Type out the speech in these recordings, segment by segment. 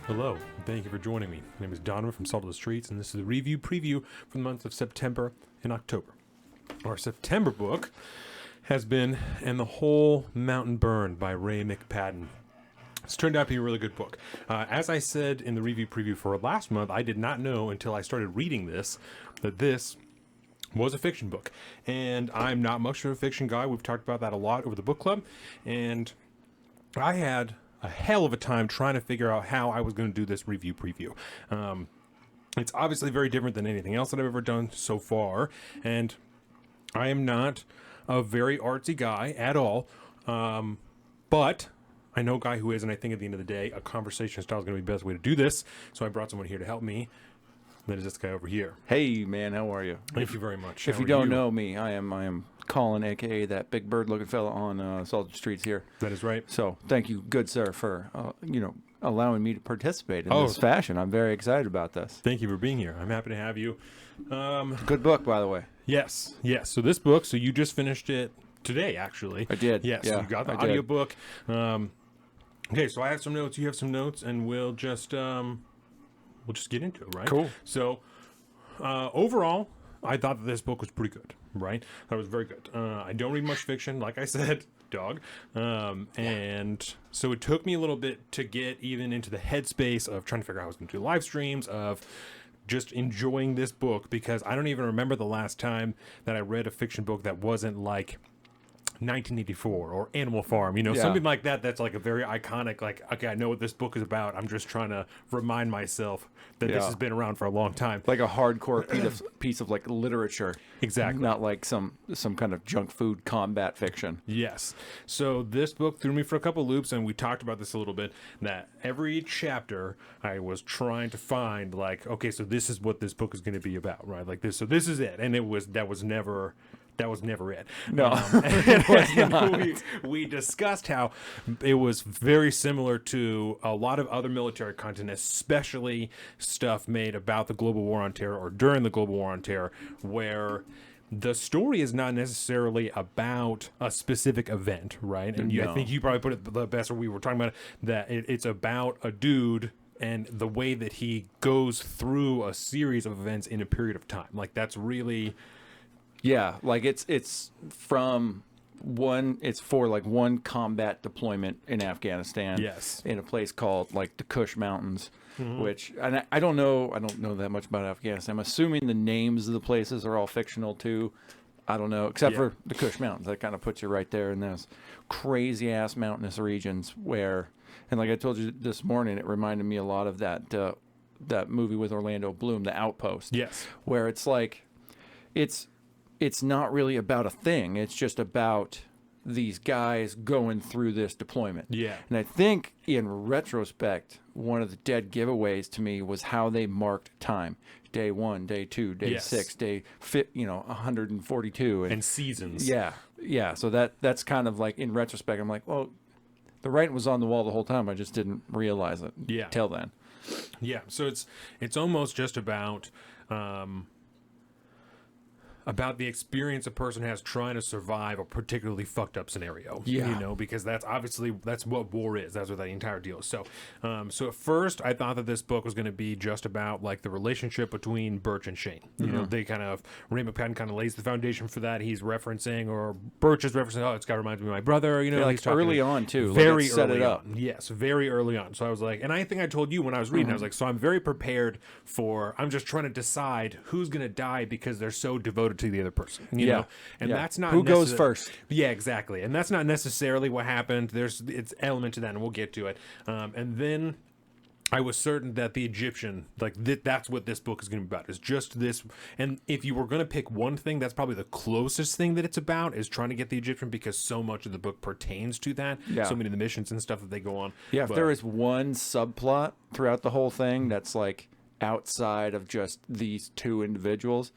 Hello, and thank you for joining me. My name is Donovan from Salt of the Streets, and this is the review preview for the months of September and October. Our September book has been And the Whole Mountain Burned by Ray McPadden. It's turned out to be a really good book. As I said in the review preview for last month, I did not know until I started reading this that this was a fiction book. And I'm not much of a fiction guy. We've talked about that a lot over the book club. And I had a hell of a time trying to figure out how I was going to do this review preview. It's obviously very different than anything else that I've ever done so far. And I am not a very artsy guy at all. But I know a guy who is, and I think at the end of the day, a conversation style is going to be the best way to do this. So I brought someone here to help me. That is this guy over here. Hey, man, how are you? Thank you very much. If you don't know me, I am Colin, a.k.a. that big bird-looking fella on Salted Streets here. That is right. So thank you, good sir, for, allowing me to participate in this fashion. I'm very excited about this. Thank you for being here. I'm happy to have you. Good book, by the way. Yes. So this book, so you just finished it today, actually. I did. Yes. Yeah, So you got the audiobook. Okay, so I have some notes. You have some notes, and we'll just get into it, right? Cool. So overall, I thought that this book was pretty good, right? That was very good. I don't read much fiction, like I said, dog. And so it took me a little bit to get even into the headspace of trying to figure out how I was going to do live streams, of just enjoying this book, because I don't even remember the last time that I read a fiction book that wasn't like 1984 or Animal Farm, something like that. That's like a very iconic, like, okay, I know what this book is about. I'm just trying to remind myself that this has been around for a long time. Like a hardcore piece of like literature. Exactly. Not like some kind of junk food combat fiction. Yes. So this book threw me for a couple loops, and we talked about this a little bit, that every chapter I was trying to find, like, okay, so this is what this book is going to be about, right? Like this. So this is it. And that was never it. No, and we discussed how it was very similar to a lot of other military content, especially stuff made about the global war on terror or during the global war on terror, where the story is not necessarily about a specific event, right? And I think you probably put it the best, or we were talking about it, that it's about a dude and the way that he goes through a series of events in a period of time. Like, that's really... Yeah, like it's for like one combat deployment in Afghanistan. Yes. In a place called like the Kush Mountains, Mm-hmm. which, and I don't know that much about Afghanistan. I'm assuming the names of the places are all fictional too. I don't know, except for the Kush Mountains. That kind of puts you right there in those crazy ass mountainous regions where, and like I told you this morning, it reminded me a lot of that movie with Orlando Bloom, The Outpost. Yes. Where it's like, it's not really about a thing. It's just about these guys going through this deployment. Yeah. And I think in retrospect, one of the dead giveaways to me was how they marked time. Day 1, day 2, day 6, day 142. And seasons. Yeah. Yeah. So that's kind of like, in retrospect, I'm like, well, the writing was on the wall the whole time. I just didn't realize it till then. Yeah. So it's almost just about the experience a person has trying to survive a particularly fucked up scenario. Yeah. Because that's what war is. That's what the entire deal is. So at first I thought that this book was going to be just about like the relationship between Birch and Shane. They kind of, Ray McPadden kind of lays the foundation for that. He's referencing, or Birch is referencing, this guy reminds me of my brother. Like he's talking early on too. Very set early it up. on. Yes, very early on. So I was like, and I think I told you when I was reading, I was like, so I'm very prepared I'm just trying to decide who's going to die because they're so devoted to the other person, you know? And that's not who goes first. Yeah, exactly. And that's not necessarily what happened. It's element to that, and we'll get to it. And then I was certain that the Egyptian, like that's what this book is going to be about, is just this. And if you were going to pick one thing, that's probably the closest thing that it's about, is trying to get the Egyptian, because so much of the book pertains to that. Yeah. So many of the missions and stuff that they go on. Yeah, if there is one subplot throughout the whole thing that's like outside of just these two individuals,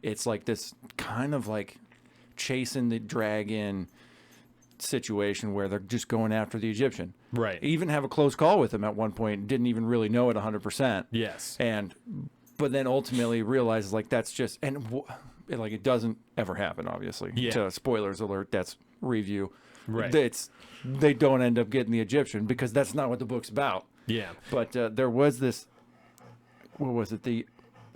it's like this kind of like chasing the dragon situation where they're just going after the Egyptian. Right. Even have a close call with him at one point, didn't even really know it 100%. Yes. But then ultimately realizes like that's just, and like it doesn't ever happen, obviously. Yeah. Spoilers alert, that's review. Right. They don't end up getting the Egyptian because that's not what the book's about. Yeah. But there was this. What was it?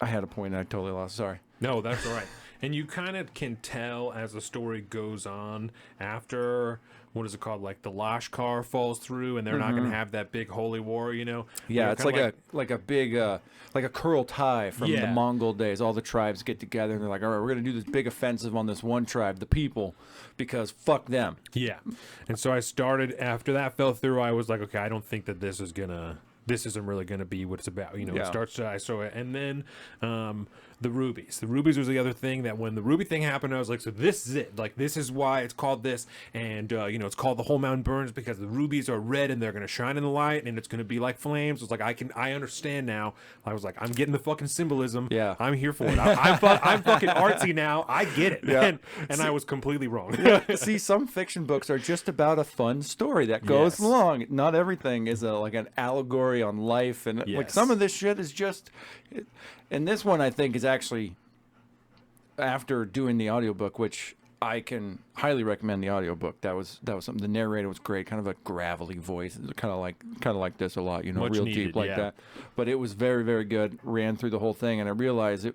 I had a point and I totally lost. Sorry. No, that's all right. And you kind of can tell as the story goes on after, what is it called? Like the Lashkar falls through and they're not going to have that big holy war, you know? Yeah, They're it's kinda like a big like a Kurultai from the Yeah. Mongol days. All the tribes get together and they're like, all right, we're gonna do this big offensive on this one tribe, the people, because fuck them. Yeah. And so I started, after that fell through, I was like, okay, I don't think that this isn't really going to be what it's about. You know, Yeah. it starts to, and then the rubies. The rubies was the other thing that when the ruby thing happened, I was like, so this is it. Like, this is why it's called this. And, you know, it's called The Whole Mountain Burns because the rubies are red and they're going to shine in the light and it's going to be like flames. It's like, I understand now. I was like, I'm getting the fucking symbolism. Yeah. I'm here for it. I'm fucking artsy now. I get it. Yeah. And I was completely wrong. See, some fiction books are just about a fun story that goes Yes. along. Not everything is like an allegory on life, and like Yes. some of this shit is just. And this one, I think, is actually after doing the audiobook, which I can highly recommend the audiobook. That was something. The narrator was great, kind of a gravelly voice, kind of like this a lot, you know, Much real needed, deep like yeah. that. But it was very, very good. Ran through the whole thing, and I realized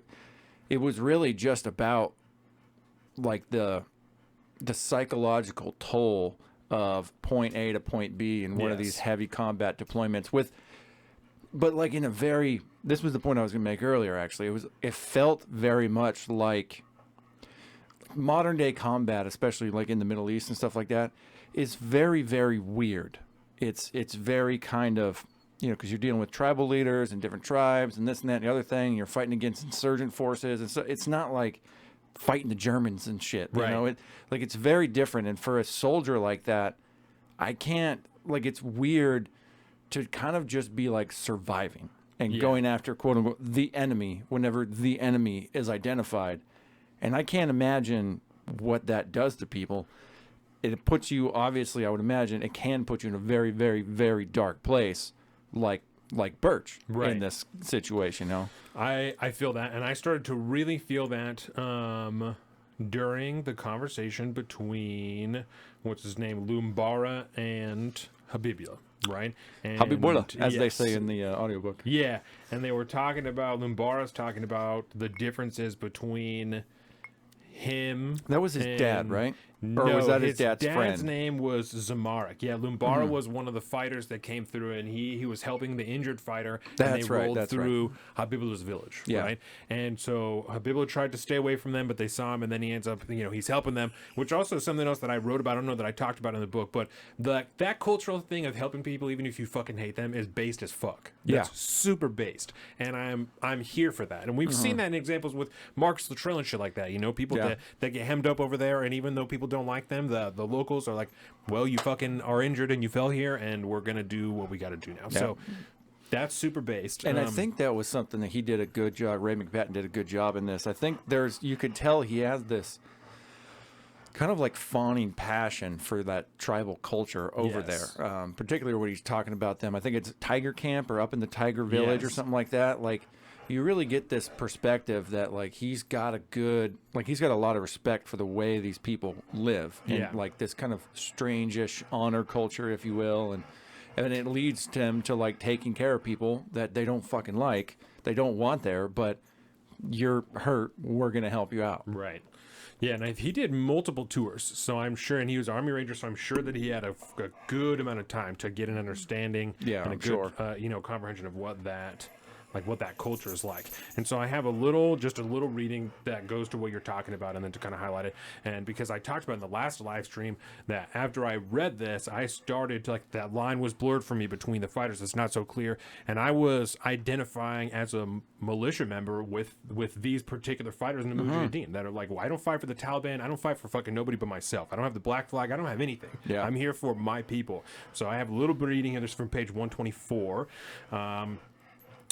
it was really just about like the psychological toll of point A to point B in one of Yes. these heavy combat deployments but like in a very, this was the point I was going to make earlier, actually. It felt very much like modern day combat, especially like in the Middle East and stuff like that, is very, very weird. It's very kind of, you know, because you're dealing with tribal leaders and different tribes and this and that and the other thing. And you're fighting against insurgent forces. And so it's not like fighting the Germans and shit. You Right. know, it's very different. And for a soldier like that, I can't, like, it's weird to kind of just be like surviving and Yeah. going after quote unquote the enemy whenever the enemy is identified. And I can't imagine what that does to people. It puts you, obviously, I would imagine it can put you in a very, very, very dark place, like Birch Right. in this situation, you know? I feel that, and I started to really feel that during the conversation between what's his name, Lumbara and Habibula, right? And Habibullah, as they yes. say in the audiobook. Yeah, and they were talking about, Lumbara's talking about the differences between him. That was his dad, and- right? No, Or was that his dad's friend? name was Zamarik. Yeah, Lumbara was one of the fighters that came through, and he was helping the injured fighter. And That's they right, rolled that's right. through Habibulah's village, Yeah. right? And so Habibullah tried to stay away from them, but they saw him, and then he ends up, you know, he's helping them, which also is something else that I wrote about. I don't know that I talked about in the book, but that cultural thing of helping people, even if you fucking hate them, is based as fuck. Yeah. That's super based, and I'm here for that. And we've seen that in examples with Marcus Luttrell and shit like that. You know, people Yeah. that get hemmed up over there, and even though people don't like them, the locals are like, well, you fucking are injured and you fell here, and we're gonna do what we got to do now. Yeah. So that's super based. And I think that was something that he did a good job. Ray McPatten did a good job in this. I think you could tell he has this kind of like fawning passion for that tribal culture over Yes. there. Particularly when he's talking about them. I think it's Tiger Camp or up in the Tiger Village or Yes. something like that. Like, you really get this perspective that like he's got a lot of respect for the way these people live, and Yeah. like this kind of strange-ish honor culture, if you will, and it leads him to like taking care of people that they don't fucking like, they don't want there, but you're hurt, we're gonna help you out. right. Yeah, and he did multiple tours, so I'm sure, and he was Army Ranger, so I'm sure that he had a good amount of time to get an understanding Yeah, and a I'm good, sure. comprehension of what that culture is like. And so I have just a little reading that goes to what you're talking about, and then to kind of highlight it. And because I talked about in the last live stream that after I read this, I started to, like, that line was blurred for me between the fighters. It's not so clear. And I was identifying as a militia member with these particular fighters in the Mujahideen that are like, well, I don't fight for the Taliban. I don't fight for fucking nobody but myself. I don't have the black flag. I don't have anything. Yeah. I'm here for my people. So I have a little bit of reading here. This is from page 124.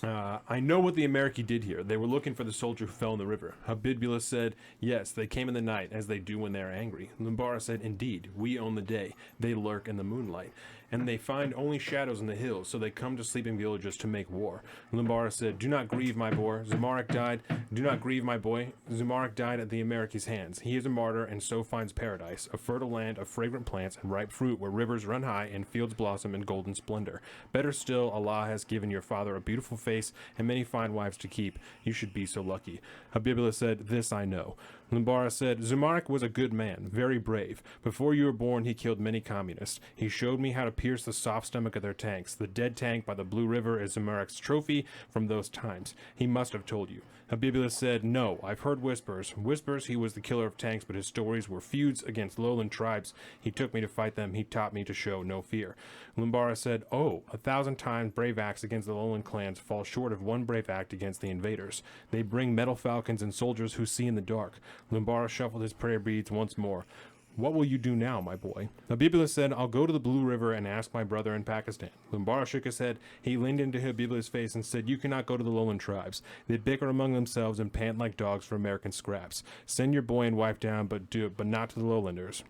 I know what the American did here. They were looking for the soldier who fell in the river. Habibullah said, yes, they came in the night, as they do when they are angry. Lumbara said, indeed, we own the day. They lurk in the moonlight. and they find only shadows in the hills, so they come to sleeping villages to make war. Lumbara said, "Do not grieve, my boy. Zumarik died. Do not grieve, my boy. Zumarik died at the Americans' hands. He is a martyr, and so finds paradise, a fertile land of fragrant plants and ripe fruit, where rivers run high and fields blossom in golden splendor. Better still, Allah has given your father a beautiful face and many fine wives to keep. You should be so lucky." Habibullah said, "This I know." Lumbara said, "Zumarik was a good man, very brave. Before you were born, he killed many communists. He showed me how to pierce the soft stomach of their tanks. The dead tank by the Blue River is Zumarik's trophy from those times. He must have told you." Habibullah said, "No, I've heard whispers. Whispers he was the killer of tanks, but his stories were feuds against lowland tribes. He took me to fight them. He taught me to show no fear." Lumbara said, "Oh, 1,000 times brave acts against the lowland clans fall short of one brave act against the invaders. They bring metal falcons and soldiers who see in the dark." Lumbara shuffled his prayer beads once more. "What will you do now, my boy?" Habibullah said, "I'll go to the Blue River and ask my brother in Pakistan." Lumbara shook his head. He leaned into Habibullah's face and said, "You cannot go to the lowland tribes. They bicker among themselves and pant like dogs for American scraps. Send your boy and wife down, but not to the lowlanders.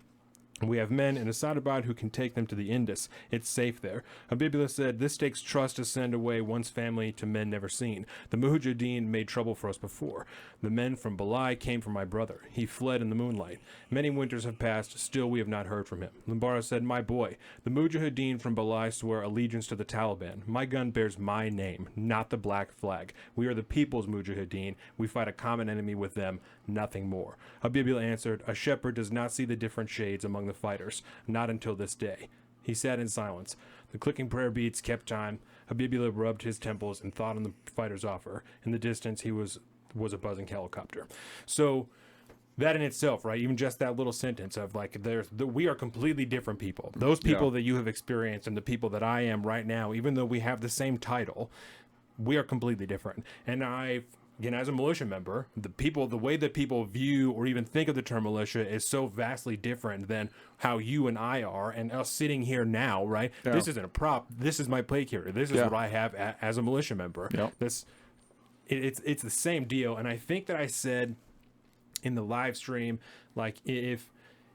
We have men in Assadabad who can take them to the Indus. It's safe there." Habibullah said, "This takes trust to send away one's family to men never seen. The Mujahideen made trouble for us before. The men from Balai came for my brother. He fled in the moonlight. Many winters have passed, still we have not heard from him." Lumbara said, "My boy, the Mujahideen from Balai swear allegiance to the Taliban. My gun bears my name, not the black flag. We are the people's Mujahideen. We fight a common enemy with them, nothing more." Habibullah answered, "A shepherd does not see the different shades among the fighters, not until this day." He sat in silence. The clicking prayer beads kept time. Habibullah rubbed his temples and thought on the fighter's offer. In the distance, he was a buzzing helicopter. So that in itself, right? Even just that little sentence of like, we are completely different people. Those people that you have experienced and the people that I am right now, even though we have the same title, we are completely different. And again, as a militia member, the way that people view or even think of the term militia is so vastly different than how you and I are, and us sitting here now, right? Yeah. This isn't a prop. This is my play carrier. This is what I have as a militia member. Yeah. It's the same deal. And I think that I said in the live stream, like, if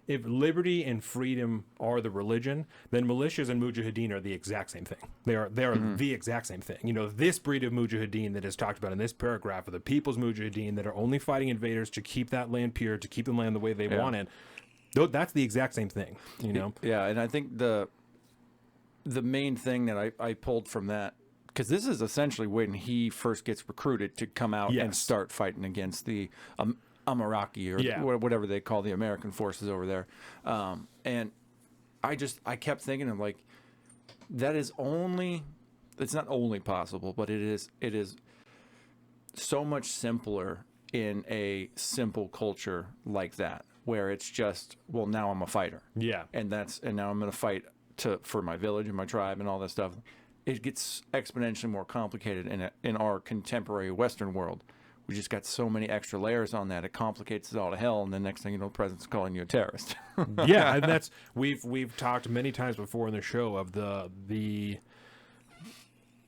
liberty and freedom are the religion, then militias and mujahideen are the exact same thing. They are the exact same thing. You know, this breed of mujahideen that is talked about in this paragraph are the people's mujahideen that are only fighting invaders to keep that land pure, to keep the land the way they want it. That's the exact same thing, you know? Yeah, and I think the main thing that I pulled from that, because this is essentially when he first gets recruited to come out and start fighting against the Amaraki or whatever they call the American forces over there. And I kept thinking of like, it's not only possible, but it is so much simpler in a simple culture like that, where it's just, well, now I'm a fighter. Yeah. And now I'm going to fight for my village and my tribe and all that stuff. It gets exponentially more complicated in our contemporary Western world. We just got so many extra layers on that. It complicates it all to hell, and the next thing you know, the president's calling you a terrorist. Yeah, and that's we've talked many times before in the show of the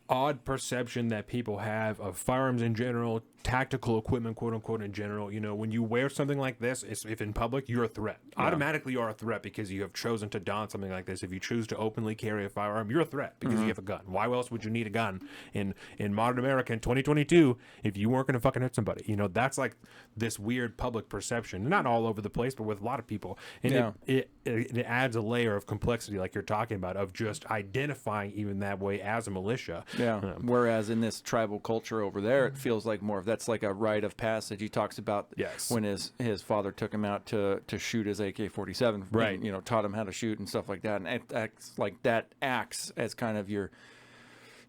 odd perception that people have of firearms in general, tactical equipment, quote unquote, in general. You know, when you wear something like this, if in public, you're a threat. Yeah. Automatically, you're a threat because you have chosen to don something like this. If you choose to openly carry a firearm, you're a threat because you have a gun. Why else would you need a gun in modern America in 2022 if you weren't going to fucking hit somebody? You know, that's like this weird public perception, not all over the place, but with a lot of people. And it adds a layer of complexity, like you're talking about, of just identifying even that way as a militia. Yeah. Whereas in this tribal culture over there, it feels like more of that's like a rite of passage. He talks about when his father took him out to shoot his AK-47, right? And, you know, taught him how to shoot and stuff like that. And that acts as kind of your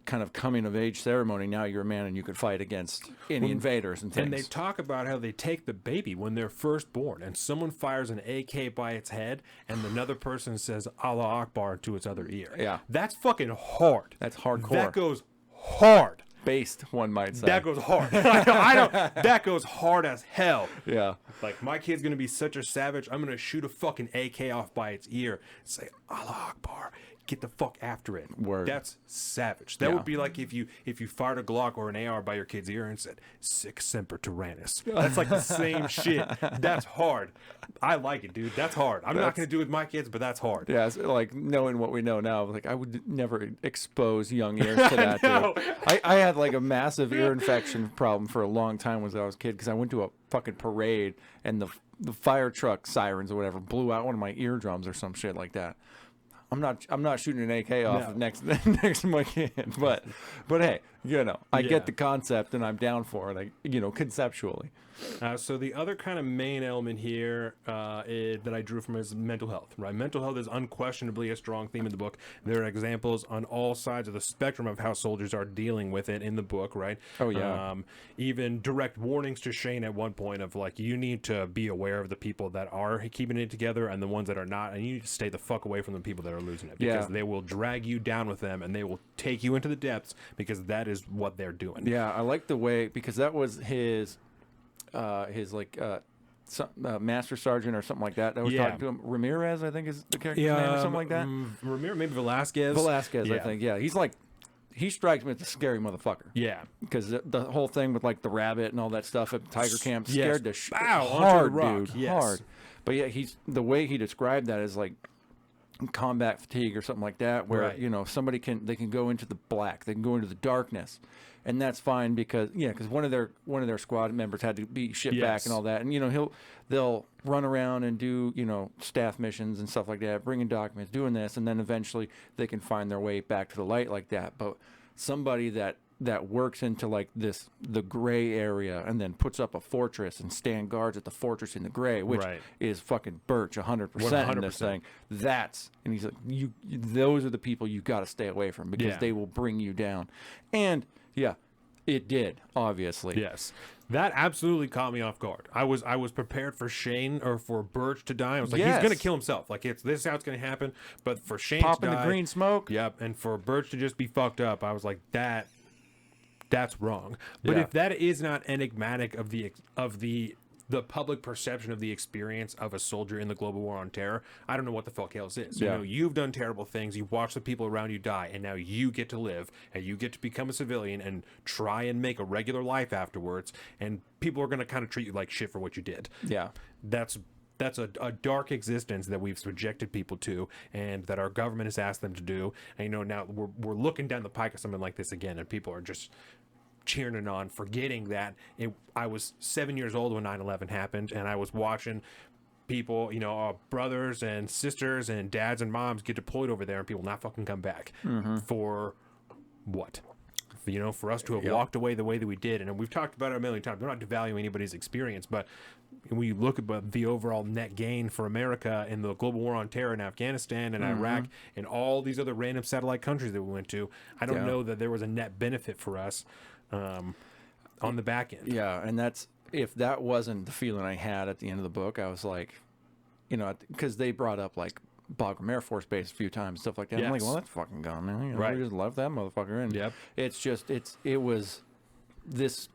kind of coming of age ceremony. Now you're a man and you could fight against any invaders and things. And they talk about how they take the baby when they're first born, and someone fires an AK by its head, and another person says Allah Akbar to its other ear. Yeah, that's fucking hard. That's hardcore. That goes hard. Based, one might say. That goes hard. That goes hard as hell. Yeah. Like, my kid's gonna be such a savage, I'm gonna shoot a fucking AK off by its ear and say, Allah Akbar. Get the fuck after it. Word. That's savage. That would be like if you fired a Glock or an AR by your kid's ear and said, "Sic semper tyrannis." That's like the same shit. That's hard. I like it, dude. That's hard. I'm not gonna do it with my kids, but that's hard. Yeah, it's like knowing what we know now, like I would never expose young ears to that. Dude. I had like a massive ear infection problem for a long time when I was a kid because I went to a fucking parade and the fire truck sirens or whatever blew out one of my eardrums or some shit like that. I'm not shooting an AK off next to my kid, but hey, I get the concept and I'm down for it, conceptually. So the other kind of main element here that I drew from is mental health, right? Mental health is unquestionably a strong theme in the book. There are examples on all sides of the spectrum of how soldiers are dealing with it in the book, right? Oh, yeah. Even direct warnings to Shane at one point of like, you need to be aware of the people that are keeping it together and the ones that are not, and you need to stay the fuck away from the people that are losing it because they will drag you down with them and they will take you into the depths because that is what they're doing. Yeah, I like the way, because that was his master sergeant or something like that was talking to him. Ramirez, I think, is the character's name or something like that. Ramirez, maybe Velasquez. I think. Yeah, he strikes me as a scary motherfucker. Yeah, because the whole thing with like the rabbit and all that stuff at the tiger camp scared the shit hard, dude. Yes. Hard. But yeah, the way he described that is like combat fatigue or something like that, where somebody can go into the black, they can go into the darkness. And that's fine because one of their squad members had to be shipped back and all that, and they'll run around and do staff missions and stuff like that, bringing documents, doing this, and then eventually they can find their way back to the light like that. But somebody that works into like the gray area and then puts up a fortress and stand guards at the fortress in the gray, which is fucking Birch 100% in this thing. And he's like, those are the people you got to stay away from because they will bring you down. And yeah, it did, obviously. Yes. That absolutely caught me off guard. I was prepared for Shane or for Birch to die. I was like, he's going to kill himself. Like, this is how it's going to happen. But for Shane to die. Popping the green smoke. Yep. And for Birch to just be fucked up, I was like, that's wrong. But if that is not enigmatic of the public perception of the experience of a soldier in the global war on terror, I don't know what the fuck else is. You've done terrible things, you've watched the people around you die, and now you get to live and you get to become a civilian and try and make a regular life afterwards, and people are going to kind of treat you like shit for what you did. That's a dark existence that we've subjected people to and that our government has asked them to do. And now we're looking down the pike of something like this again, and people are just cheering on, forgetting that I was 7 years old when 9/11 happened, and I was watching people, our brothers and sisters and dads and moms get deployed over there and people not fucking come back. For what? For us to have walked away the way that we did. And we've talked about it a million times. We're not devaluing anybody's experience, but when you look at the overall net gain for America in the global war on terror in Afghanistan and Iraq and all these other random satellite countries that we went to, I don't know that there was a net benefit for us on the back end. Yeah, and if that wasn't the feeling I had at the end of the book, I was like, because they brought up like Bagram Air Force Base a few times, stuff like that. I'm like, well, that's fucking gone, man. We just left that motherfucker in. It was this.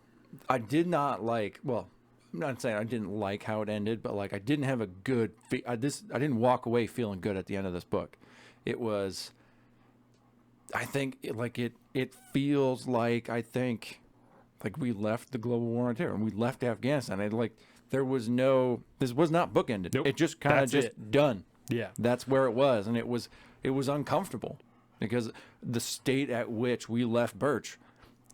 I did not like. Well, I'm not saying I didn't like how it ended, but like I didn't have a good. I didn't walk away feeling good at the end of this book. It was. I think it feels like we left the global war on terror and we left Afghanistan. This was not bookended. Nope. It just kind of just done. Yeah, that's where it was, and it was uncomfortable because the state at which we left Birch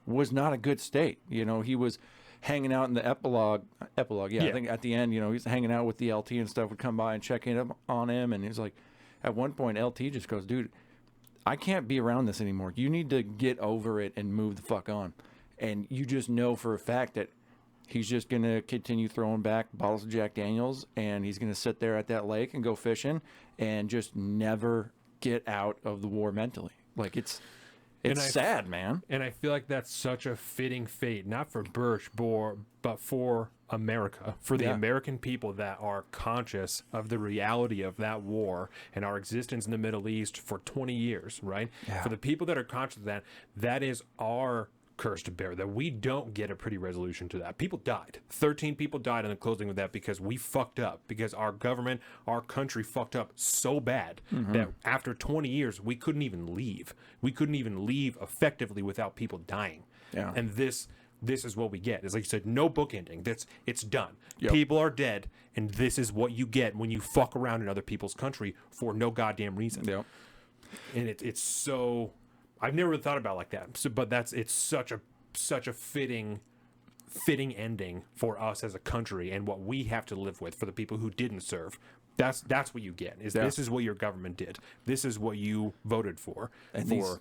was not a good state. He was hanging out in the epilogue. I think at the end, he's hanging out with the LT and stuff. Would come by and check in on him, and he's like, at one point, LT just goes, "Dude, I can't be around this anymore. You need to get over it and move the fuck on." And you just know for a fact that he's just going to continue throwing back bottles of Jack Daniels, and he's going to sit there at that lake and go fishing and just never get out of the war mentally. Like, it's sad, man. And I feel like that's such a fitting fate, not for Birch, but for America, for the American people that are conscious of the reality of that war and our existence in the Middle East for 20 years, right? Yeah. For the people that are conscious of that is our curse to bear, that we don't get a pretty resolution to that. People died. 13 people died in the closing of that because we fucked up, because our government, our country fucked up so bad that after 20 years, we couldn't even leave. We couldn't even leave effectively without people dying. Yeah. And this is what we get. It's like you said, no book ending. It's done. Yep. People are dead, and this is what you get when you fuck around in other people's country for no goddamn reason. Yep. And it's so, I've never really thought about it like that. So, but it's such a fitting ending for us as a country and what we have to live with for the people who didn't serve. That's what you get. This is what your government did. This is what you voted for Joe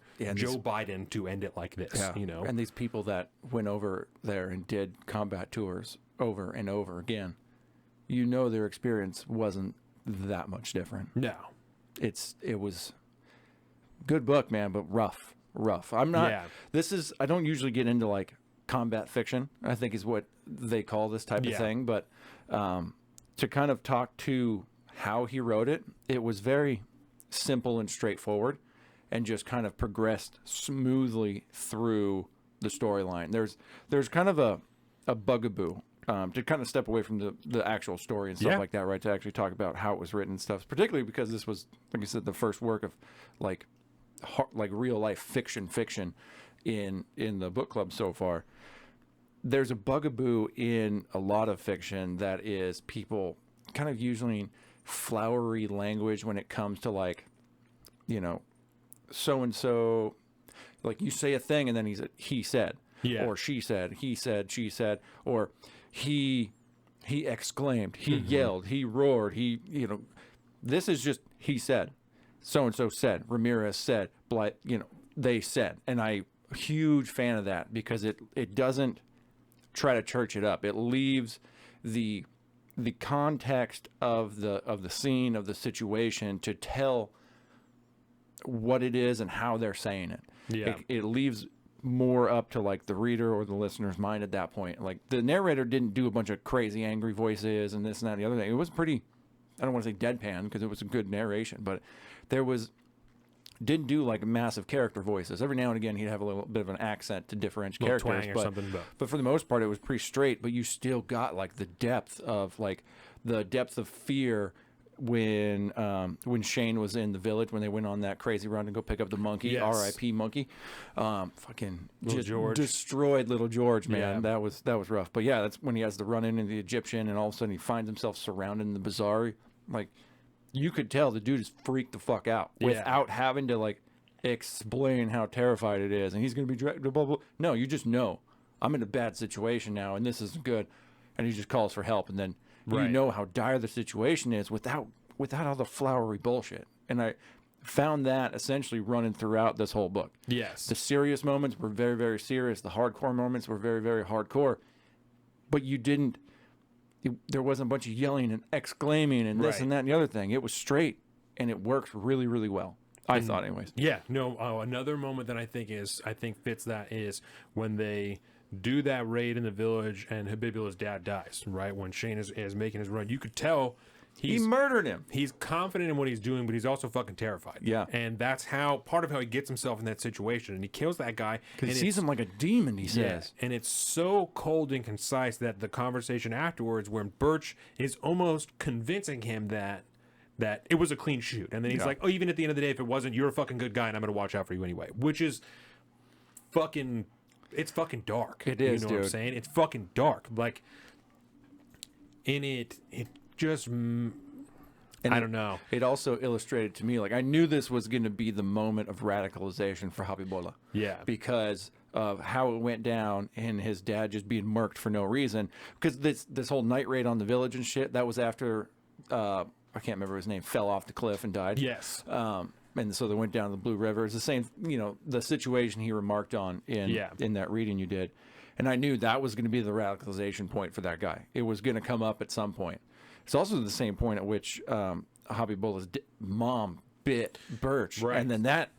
Biden to end it like this. Yeah. You know, and these people that went over there and did combat tours over and over again, you know, their experience wasn't that much different. No, it was good book, man, but rough. I'm not. Yeah. I don't usually get into like combat fiction, I think is what they call this type of thing. But to kind of talk to how he wrote it, it was very simple and straightforward and just kind of progressed smoothly through the storyline. There's kind of a bugaboo to kind of step away from the actual story and stuff like that, right? To actually talk about how it was written and stuff, particularly because this was, like I said, the first work of like real life fiction in the book club so far. There's a bugaboo in a lot of fiction that is people kind of using flowery language when it comes to, like, you know, so and so, like you say a thing and then he said, or she said, he said, she said, or he exclaimed, he yelled, he roared, he, you know, this is just he said, so and so said, Ramirez said, you know, they said. And I'm a huge fan of that because it doesn't try to church it up. It leaves the context of the scene, of the situation, to tell what it is and how they're saying it. Yeah. It leaves more up to like the reader or the listener's mind at that point. Like the narrator didn't do a bunch of crazy angry voices and this and that and the other thing. It was pretty, I don't want to say deadpan because it was a good narration, but didn't do like massive character voices. Every now and again he'd have a little bit of an accent to differentiate characters, twang or something, but for the most part it was pretty straight. But you still got like the depth of fear when Shane was in the village, when they went on that crazy run to go pick up the monkey. Yes. R.I.P. monkey. Fucking Little just George. destroyed little George, man. Yeah. That was rough. But yeah, that's when he has the run into the Egyptian, and all of a sudden he finds himself surrounded in the bazaar. Like, you could tell the dude is freaked the fuck out without having to like explain how terrified it is, and he's gonna be dragged. Blah, blah, blah. No, you just know I'm in a bad situation now, and this isn't good. And he just calls for help, and then you know how dire the situation is without all the flowery bullshit. And I found that essentially running throughout this whole book. Yes. The serious moments were very, very serious. The hardcore moments were very, very hardcore. But there wasn't a bunch of yelling and exclaiming and this and that and the other thing. It was straight, and it works really, really well. I thought, anyways. Yeah. No. Another moment that I think fits that is when they do that raid in the village and Habibula's dad dies. Right when Shane is making his run, you could tell he murdered him. He's confident in what he's doing, but he's also fucking terrified. Yeah. And that's part of how he gets himself in that situation. And he kills that guy. Because he sees him like a demon, he says. And it's so cold and concise that the conversation afterwards, when Birch is almost convincing him that it was a clean shoot. And then he's like, oh, even at the end of the day, if it wasn't, you're a fucking good guy and I'm going to watch out for you anyway. Which is fucking, it's fucking dark. It is, You know what I'm saying? It's fucking dark. Like, in it just, I don't know. It also illustrated to me, like, I knew this was going to be the moment of radicalization for Habibola. Yeah. Because of how it went down and his dad just being murked for no reason. Because this whole night raid on the village and shit, that was after, I can't remember his name, fell off the cliff and died. Yes. And so they went down the Blue River. It's the same, the situation he remarked on in that reading you did. And I knew that was going to be the radicalization point for that guy. It was going to come up at some point. It's also the same point at which Habibola's mom bit Birch. Right. And then that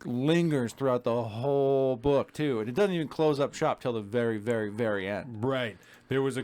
lingers throughout the whole book, too. And it doesn't even close up shop till the very, very, very end. Right. There was the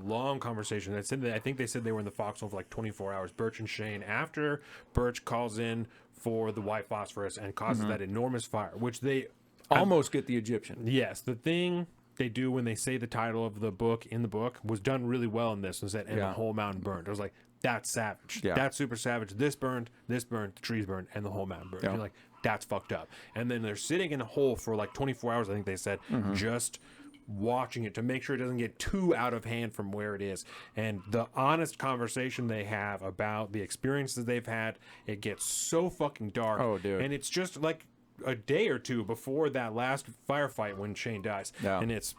long conversation that said, I think they said they were in the foxhole for like 24 hours, Birch and Shane, after Birch calls in for the white phosphorus and causes that enormous fire, which they almost get the Egyptian. Yes, the thing they do when they say the title of the book in the book was done really well in this. Was that and the whole mountain burned? I was like, that's savage. Yeah. That's super savage. This burned, the trees burned, and the whole mountain burned. Yeah. You're like, that's fucked up. And then they're sitting in a hole for like 24 hours, I think they said, just watching it to make sure it doesn't get too out of hand from where it is. And the honest conversation they have about the experiences they've had, it gets so fucking dark. Oh, dude. And it's just like a day or two before that last firefight when Shane dies. Yeah. And it's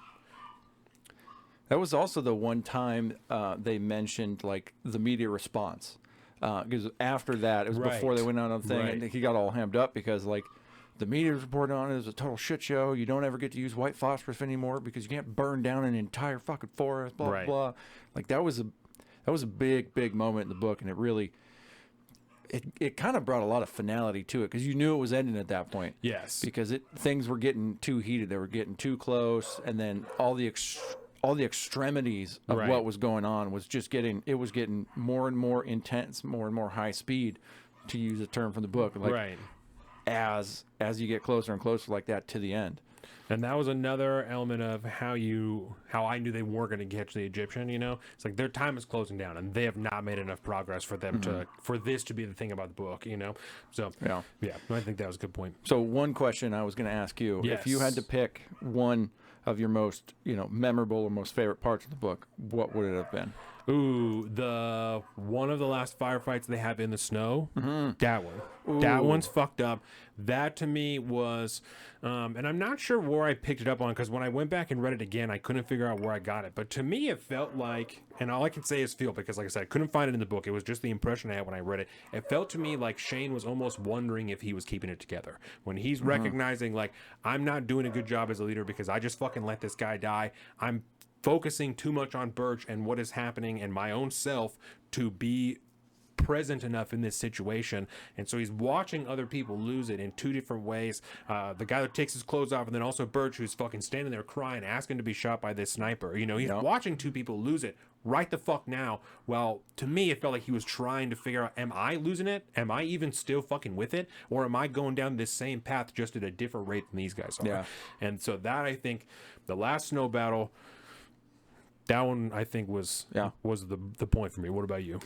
That was also the one time they mentioned like the media response, because after that it was before they went out on the thing, and he got all hammed up because like the media was reporting on it as a total shit show. You don't ever get to use white phosphorus anymore because you can't burn down an entire fucking forest. Blah blah blah. Like that was a big moment in the book, and it really. It kind of brought a lot of finality to it because you knew it was ending at that point. Yes. Because things were getting too heated. They were getting too close. And then all the extremities of what was going on was just getting more and more intense, more and more high speed, to use a term from the book. Like, as you get closer and closer like that to the end. And that was another element of how I knew they weren't going to catch the Egyptian. You know, it's like their time is closing down, and they have not made enough progress for them for this to be the thing about the book. You know, so yeah, I think that was a good point. So one question I was going to ask you: if you had to pick one of your most memorable or most favorite parts of the book, what would it have been? Ooh, one of the last firefights they have in the snow. That one. Ooh. That one's fucked up. That to me was, and I'm not sure where I picked it up on because when I went back and read it again, I couldn't figure out where I got it. But to me, it felt like, and all I can say is feel because, like I said, I couldn't find it in the book. It was just the impression I had when I read it. It felt to me like Shane was almost wondering if he was keeping it together when he's recognizing like I'm not doing a good job as a leader because I just fucking let this guy die. I'm focusing too much on Birch and what is happening and my own self to be present enough in this situation. And so he's watching other people lose it in two different ways. The guy that takes his clothes off, and then also Birch, who's fucking standing there crying, asking to be shot by this sniper. You know, he's watching two people lose it right the fuck now. Well, to me, it felt like he was trying to figure out, am I losing it? Am I even still fucking with it? Or am I going down this same path just at a different rate than these guys are? Yeah. And so that, I think, the last snow battle, that one I think was the point for me. What about you?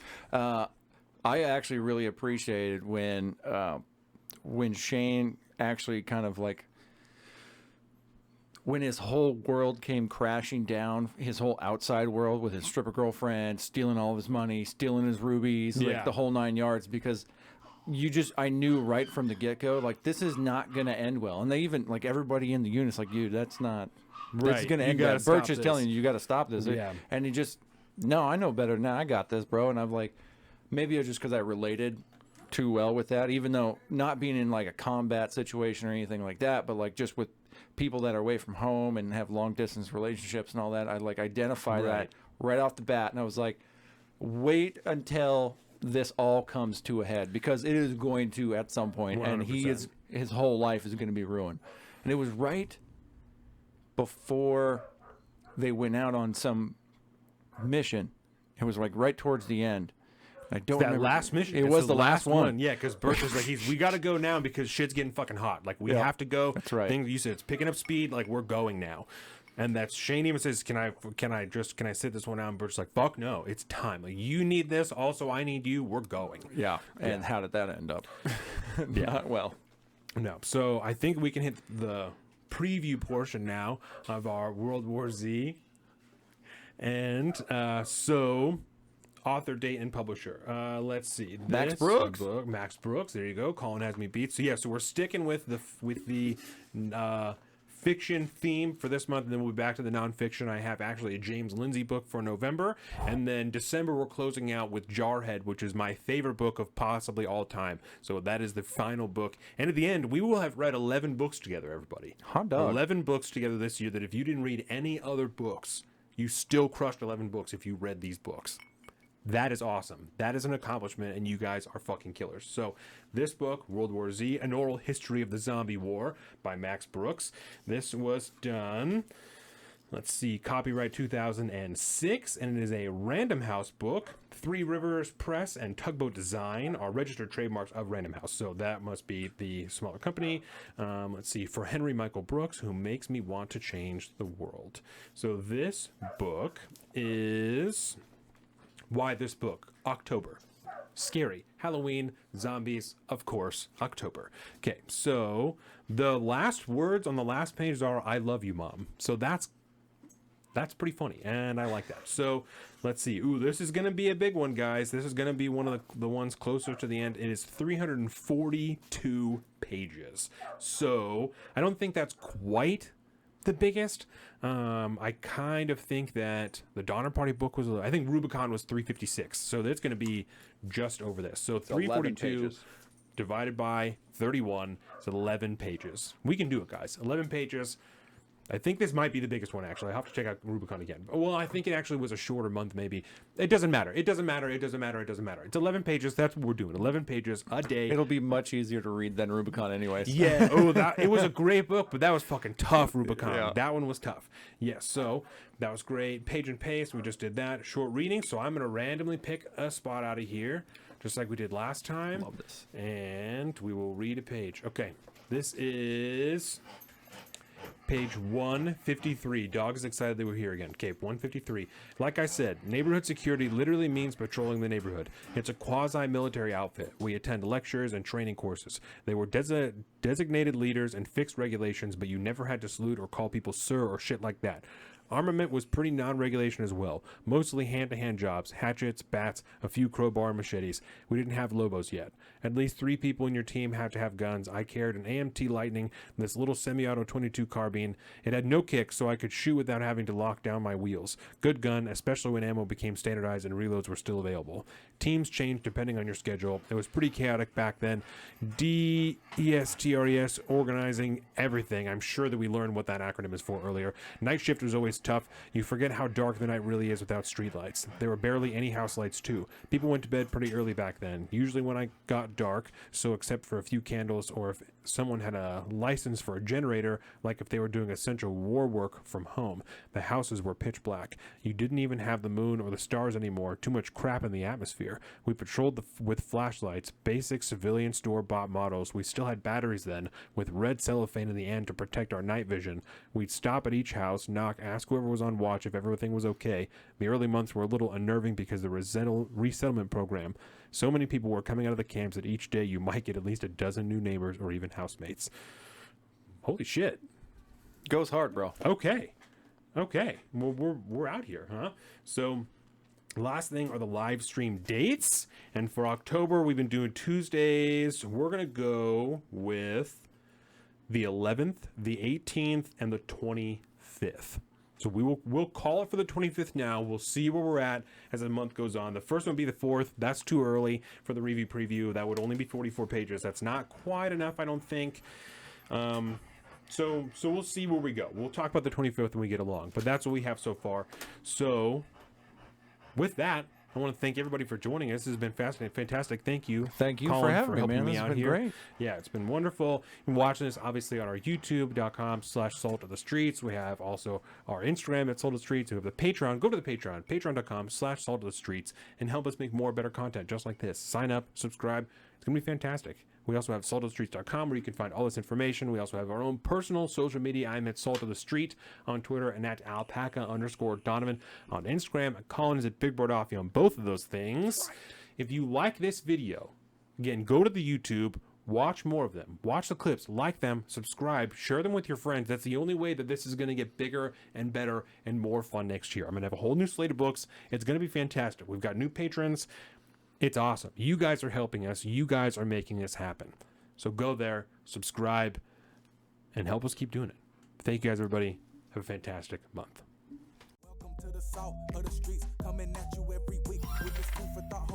I actually really appreciated when Shane actually kind of like when his whole world came crashing down, his whole outside world with his stripper girlfriend, stealing all of his money, stealing his rubies, like the whole 9 yards, because I knew right from the get-go, like this is not going to end well. And they even, like everybody in the unit's like, dude, that's not... Right. It's going to end bad. Birch is telling you got to stop this. Yeah. And he just, no, I know better now. I got this, bro. And I'm like, maybe it's just because I related too well with that, even though not being in like a combat situation or anything like that, but like just with people that are away from home and have long distance relationships and all that, I like identify that right off the bat. And I was like, wait until this all comes to a head because it is going to at some point, 100%. And his whole life is going to be ruined. And it was right before they went out on some mission. It was like right towards the end. I don't remember. Last mission. It was the last one. Yeah, because Birch was like, we got to go now because shit's getting fucking hot. Like, we have to go. That's right. You said it's picking up speed. Like, we're going now. And that's Shane even says, can I sit this one out? And Birch's like, fuck no, it's time. Like, you need this. Also, I need you. We're going. Yeah. And how did that end up? Not well. No. So I think we can hit the preview portion now of our World War Z. And so author, date, and publisher. Let's see. Max Brooks. Book, Max Brooks. There you go. Colin has me beat. So yeah, so we're sticking with the fiction theme for this month, and then we'll be back to the nonfiction. I have actually a James Lindsay book for November, and then December we're closing out with Jarhead, which is my favorite book of possibly all time. So that is the final book, and at the end we will have read 11 books together, everybody. Hot dog. 11 books together this year, that if you didn't read any other books, you still crushed 11 books if you read these books. That is awesome. That is an accomplishment, and you guys are fucking killers. So this book, World War Z, An Oral History of the Zombie War by Max Brooks. This was done, Let's see, copyright 2006, and it is a Random House book. Three Rivers Press and Tugboat Design are registered trademarks of Random House, so that must be the smaller company. Let's see, for Henry Michael Brooks, who makes me want to change the world. So this book is... Why this book? October. Scary. Halloween, zombies, of course, October. Okay, so the last words on the last page are, I love you, Mom. So that's pretty funny, and I like that. So let's see. Ooh, this is going to be a big one, guys. This is going to be one of the ones closer to the end. It is 342 pages. So I don't think that's quite the biggest. I kind of think that the Donner Party book was, I think Rubicon was 356. So that's going to be just over this. So 342 divided by 31 is 11 pages. We can do it, guys. 11 pages. I think this might be the biggest one, actually. I have to check out Rubicon again. Well, I think it actually was a shorter month, maybe. It doesn't matter. It doesn't matter. It doesn't matter. It doesn't matter. It's 11 pages. That's what we're doing. 11 pages a day. It'll be much easier to read than Rubicon anyways. Yeah. Oh, it was a great book, but that was fucking tough, Rubicon. Yeah. That one was tough. Yes, so that was great. Page and pace. We just did that. Short reading. So I'm going to randomly pick a spot out of here, just like we did last time. Love this. And we will read a page. Okay. This is... Page 153. Dog is excited they were here again. Okay, 153. Like I said, neighborhood security literally means patrolling the neighborhood. It's a quasi-military outfit. We attend lectures and training courses. They were designated leaders and fixed regulations, but you never had to salute or call people sir or shit like that. Armament was pretty non-regulation as well. Mostly hand-to-hand jobs, hatchets, bats, a few crowbar and machetes. We didn't have Lobos yet. At least 3 people in your team had to have guns. I carried an AMT Lightning, this little semi-auto 22 carbine. It had no kick, so I could shoot without having to lock down my wheels. Good gun, especially when ammo became standardized and reloads were still available. Teams changed depending on your schedule. It was pretty chaotic back then. DESTRES, organizing everything. I'm sure that we learned what that acronym is for earlier. Night shift was always tough. You forget how dark the night really is without streetlights. There were barely any house lights too. People went to bed pretty early back then, usually when I got dark, so except for a few candles or if someone had a license for a generator, like if they were doing essential war work from home. The houses were pitch black. You didn't even have the moon or the stars anymore. Too much crap in the atmosphere. We patrolled with flashlights, basic civilian store-bought models. We still had batteries then, with red cellophane in the end to protect our night vision. We'd stop at each house, knock, ask whoever was on watch if everything was okay. The early months were a little unnerving because the resettlement program. So many people were coming out of the camps that each day you might get at least a dozen new neighbors or even housemates. Holy shit. Goes hard, bro. Okay. Well, we're out here, huh? So last thing are the live stream dates. And for October, we've been doing Tuesdays. We're going to go with the 11th, the 18th, and the 25th. So we'll call it for the 25th now. We'll see where we're at as the month goes on. The first one will be the 4th. That's too early for the review preview. That would only be 44 pages. That's not quite enough, I don't think. So we'll see where we go. We'll talk about the 25th when we get along. But that's what we have so far. So with that, I want to thank everybody for joining us. This has been fascinating, fantastic. Thank you. Thank you Colin, for having helping me, man. This out has been here. great. Yeah, it's been wonderful. You're watching this, obviously, on our youtube.com/Salt of the Streets. We have also our Instagram at Salt of the Streets. We have the Patreon. Go to the Patreon, patreon.com/Salt of the Streets, and help us make more better content just like this. Sign up, subscribe. It's going to be fantastic. We also have saltofthestreets.com where you can find all this information. We also have our own personal social media. I'm at Salt of the Street on Twitter and at alpaca_Donovan on Instagram. Colin is at Big Bird Offie on both of those things. If you like this video, again, go to the YouTube, watch more of them, watch the clips, like them, subscribe, share them with your friends. That's the only way that this is going to get bigger and better and more fun next year. I'm going to have a whole new slate of books. It's going to be fantastic. We've got new patrons. It's awesome. You guys are helping us. You guys are making this happen. So go there, subscribe, and help us keep doing it. Thank you guys, everybody. Have a fantastic month. Welcome to the Salt of the Streets, coming at you every week with this food for thought.